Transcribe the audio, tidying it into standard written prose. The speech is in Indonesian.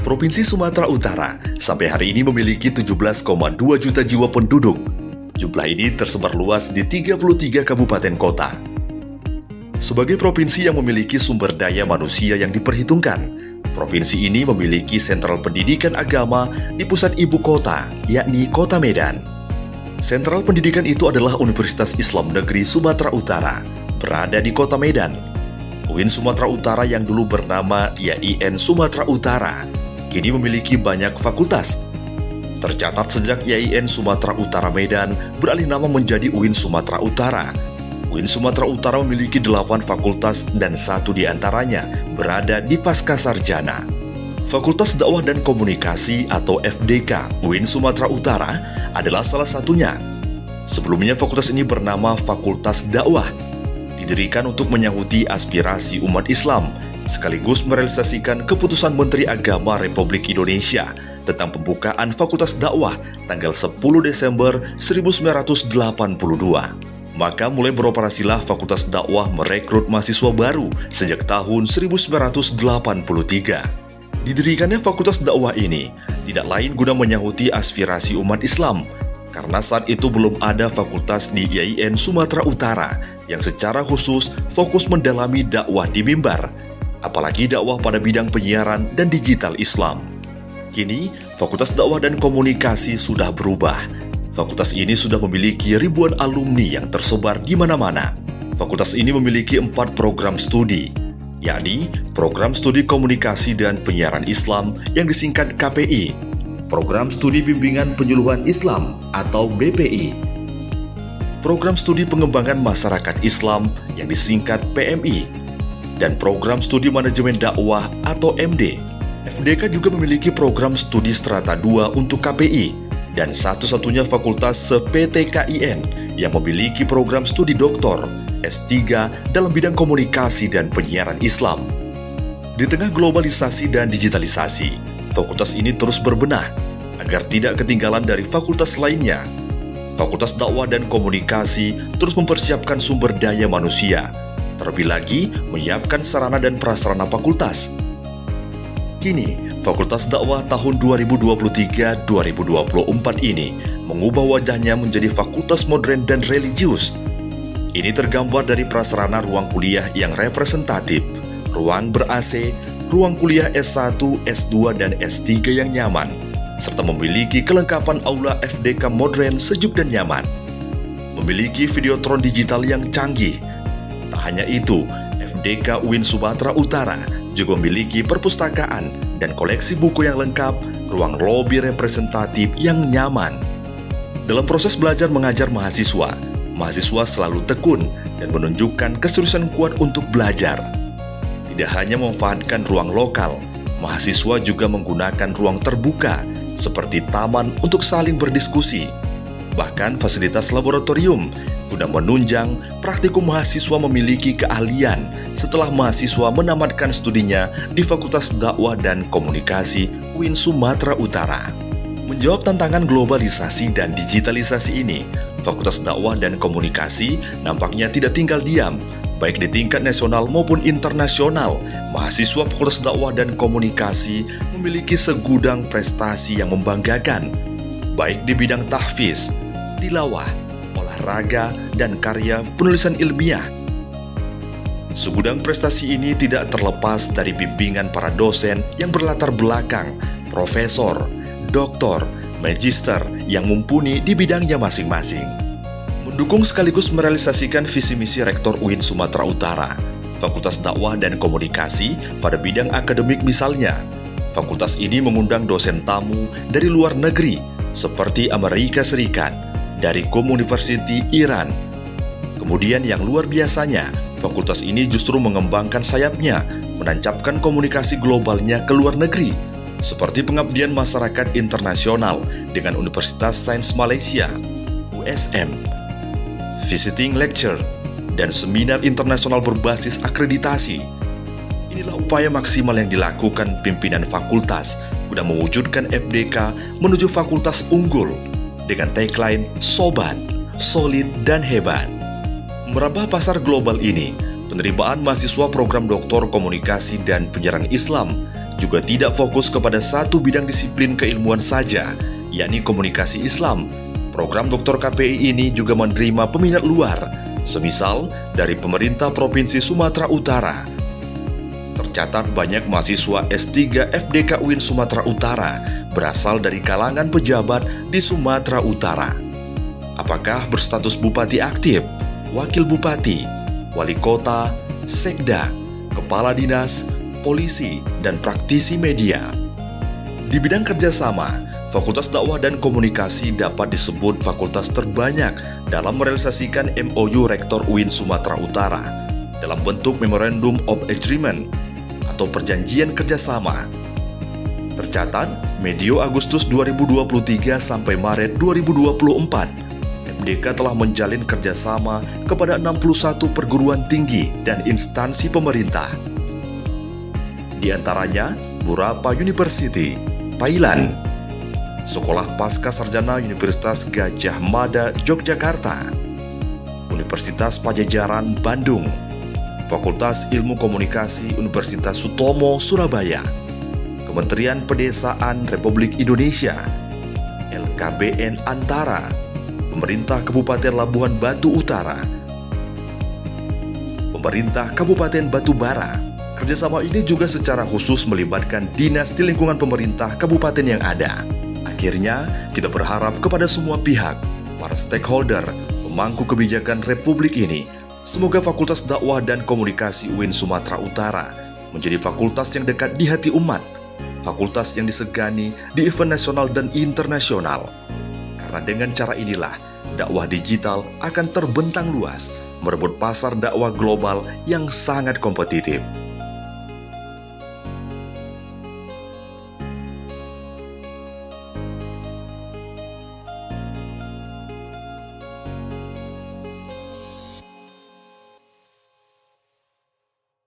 Provinsi Sumatera Utara sampai hari ini memiliki 17,2 juta jiwa penduduk. Jumlah ini tersebar luas di 33 kabupaten kota. Sebagai provinsi yang memiliki sumber daya manusia yang diperhitungkan, provinsi ini memiliki sentral pendidikan agama di pusat ibu kota, yakni Kota Medan. Sentral pendidikan itu adalah Universitas Islam Negeri Sumatera Utara, berada di Kota Medan. UIN Sumatera Utara yang dulu bernama YIN Sumatera Utara, kini memiliki banyak fakultas. Tercatat sejak YIN Sumatera Utara Medan beralih nama menjadi UIN Sumatera Utara. UIN Sumatera Utara memiliki 8 fakultas dan 1 diantaranya berada di Pascasarjana. Fakultas Dakwah dan Komunikasi atau FDK UIN Sumatera Utara adalah salah satunya. Sebelumnya fakultas ini bernama Fakultas Dakwah, didirikan untuk menyangguti aspirasi umat Islam sekaligus merealisasikan keputusan Menteri Agama Republik Indonesia tentang pembukaan Fakultas Dakwah tanggal 10 Desember 1982. Maka mulai beroperasilah Fakultas Dakwah merekrut mahasiswa baru sejak tahun 1983. Didirikannya Fakultas Dakwah ini tidak lain guna menyangguti aspirasi umat Islam, karena saat itu belum ada fakultas di YIN Sumatera Utara yang secara khusus fokus mendalami dakwah di mimbar, apalagi dakwah pada bidang penyiaran dan digital Islam. Kini, Fakultas Dakwah dan Komunikasi sudah berubah. Fakultas ini sudah memiliki ribuan alumni yang tersebar di mana-mana. Fakultas ini memiliki 4 program studi, yakni Program Studi Komunikasi dan Penyiaran Islam yang disingkat KPI, Program Studi Bimbingan Penyuluhan Islam atau BPI, Program Studi Pengembangan Masyarakat Islam yang disingkat PMI, dan Program Studi Manajemen Dakwah atau MD. FDK juga memiliki program studi Strata 2 untuk KPI, dan satu-satunya fakultas se-PTKIN yang memiliki program studi doktor S3 dalam bidang komunikasi dan penyiaran Islam. Di tengah globalisasi dan digitalisasi, fakultas ini terus berbenah agar tidak ketinggalan dari fakultas lainnya. Fakultas Dakwah dan Komunikasi terus mempersiapkan sumber daya manusia, terlebih lagi menyiapkan sarana dan prasarana fakultas. Kini, Fakultas Dakwah tahun 2023-2024 ini mengubah wajahnya menjadi fakultas modern dan religius. Ini tergambar dari prasarana ruang kuliah yang representatif, ruang ber-AC, ruang kuliah S1, S2, dan S3 yang nyaman, serta memiliki kelengkapan aula FDK modern, sejuk, dan nyaman. Memiliki videotron digital yang canggih. Tak hanya itu, FDK UIN Sumatera Utara juga memiliki perpustakaan dan koleksi buku yang lengkap, ruang lobi representatif yang nyaman. Dalam proses belajar mengajar mahasiswa selalu tekun dan menunjukkan keseriusan kuat untuk belajar. Tidak hanya memanfaatkan ruang lokal, mahasiswa juga menggunakan ruang terbuka seperti taman untuk saling berdiskusi. Bahkan fasilitas laboratorium guna menunjang praktikum mahasiswa memiliki keahlian setelah mahasiswa menamatkan studinya di Fakultas Dakwah dan Komunikasi UIN Sumatera Utara. Menjawab tantangan globalisasi dan digitalisasi ini, Fakultas Dakwah dan Komunikasi nampaknya tidak tinggal diam. Baik di tingkat nasional maupun internasional, mahasiswa Fakultas Dakwah dan Komunikasi memiliki segudang prestasi yang membanggakan, baik di bidang tahfiz, tilawah, olahraga, dan karya penulisan ilmiah. Segudang prestasi ini tidak terlepas dari bimbingan para dosen yang berlatar belakang profesor, doktor, magister yang mumpuni di bidangnya masing-masing. Mendukung sekaligus merealisasikan visi misi Rektor UIN Sumatera Utara, Fakultas Dakwah dan Komunikasi pada bidang akademik misalnya, fakultas ini mengundang dosen tamu dari luar negeri seperti Amerika Serikat, dari Qom University Iran. Kemudian yang luar biasanya, fakultas ini justru mengembangkan sayapnya, menancapkan komunikasi globalnya ke luar negeri, seperti pengabdian masyarakat internasional dengan Universitas Sains Malaysia, USM, visiting lecture, dan seminar internasional berbasis akreditasi. Inilah upaya maksimal yang dilakukan pimpinan fakultas guna mewujudkan FDK menuju fakultas unggul dengan tagline Sobat, Solid, dan Hebat. Merambah pasar global ini, penerimaan mahasiswa program Doktor Komunikasi dan Penyiaran Islam juga tidak fokus kepada satu bidang disiplin keilmuan saja, yakni komunikasi Islam. Program Dr. KPI ini juga menerima peminat luar, semisal dari pemerintah Provinsi Sumatera Utara. Tercatat banyak mahasiswa S3 FDK UIN Sumatera Utara berasal dari kalangan pejabat di Sumatera Utara. Apakah berstatus bupati aktif, wakil bupati, wali kota, sekda, kepala dinas, polisi, dan praktisi media. Di bidang kerjasama, Fakultas Dakwah dan Komunikasi dapat disebut fakultas terbanyak dalam merealisasikan MOU Rektor UIN Sumatera Utara dalam bentuk Memorandum of Agreement atau perjanjian kerjasama. Tercatat, medio Agustus 2023 sampai Maret 2024, MDK telah menjalin kerjasama kepada 61 perguruan tinggi dan instansi pemerintah. Di antaranya, Burapa University, Thailand, Sekolah Pasca Sarjana Universitas Gadjah Mada, Yogyakarta, Universitas Pajajaran, Bandung, Fakultas Ilmu Komunikasi Universitas Sutomo, Surabaya, Kementerian Pedesaan Republik Indonesia, LKBN Antara, Pemerintah Kabupaten Labuhan Batu Utara, Pemerintah Kabupaten Batubara. Kerjasama ini juga secara khusus melibatkan dinas di lingkungan pemerintah kabupaten yang ada. Akhirnya, kita berharap kepada semua pihak, para stakeholder, pemangku kebijakan Republik ini, semoga Fakultas Dakwah dan Komunikasi UIN Sumatera Utara menjadi fakultas yang dekat di hati umat, fakultas yang disegani di event nasional dan internasional. Karena dengan cara inilah, dakwah digital akan terbentang luas, merebut pasar dakwah global yang sangat kompetitif.